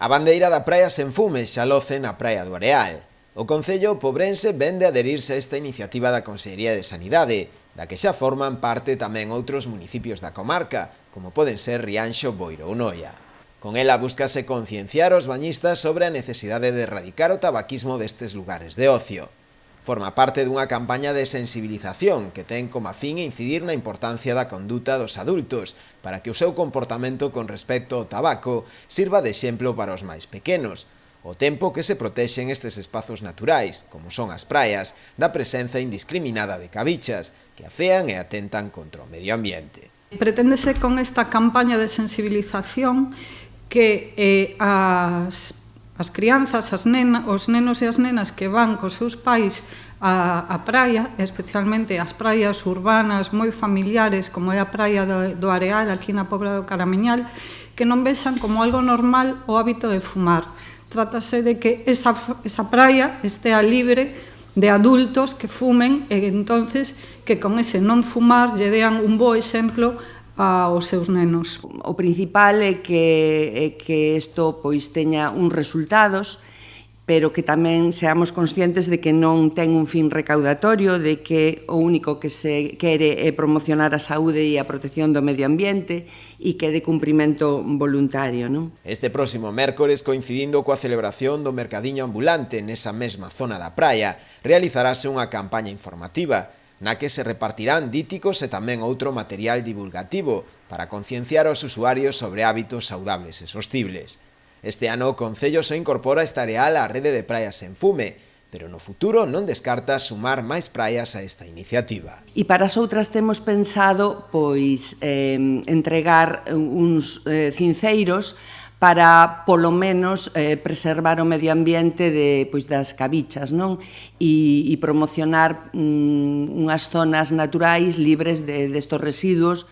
A bandeira da Praia Sen Fume xa loce na Praia do Areal. O Concello pobrense vén de adherirse a esta iniciativa da Consellería de Sanidade, da que xa forman parte tamén outros municipios da comarca, como poden ser Rianxo, Boiro ou Noia. Con ela búscase concienciar os bañistas sobre a necesidade de erradicar o tabaquismo destes lugares de ocio. Forma parte dunha campaña de sensibilización que ten como fin incidir na importancia da conduta dos adultos para que o seu comportamento con respecto ao tabaco sirva de exemplo para os máis pequenos, o tempo que se protexen estes espazos naturais, como son as praias, da presenza indiscriminada de cabichas que afean e atentan contra o medio ambiente. Preténdese con esta campaña de sensibilización que as crianzas, os nenos e as nenas que van cos seus pais á praia, especialmente as praias urbanas moi familiares, como é a praia do Areal, aquí na Pobra do Caramiñal, que non vexan como algo normal o hábito de fumar. Trátase de que esa praia estea libre de adultos que fumen e entonces que con ese non fumar lle dean un bo exemplo aos seus nenos. O principal é que isto pois teña uns resultados, pero que tamén seamos conscientes de que non ten un fin recaudatorio, de que o único que se quere é promocionar a saúde e a protección do medio ambiente e que é de cumprimento voluntario, non? Este próximo mércores, coincidindo coa celebración do mercadiño ambulante nesa mesma zona da praia, realizarase unha campaña informativa na que se repartirán díticos e tamén outro material divulgativo para concienciar aos usuarios sobre hábitos saudables e sostibles. Este ano o Concello se incorpora esta Areal á rede de praias Sen Fume, pero no futuro non descarta sumar máis praias a esta iniciativa. E para as outras temos pensado pois entregar uns cinceiros para, polo menos, preservar o medio ambiente das cabichas, non? E promocionar unhas zonas naturais libres destos residuos.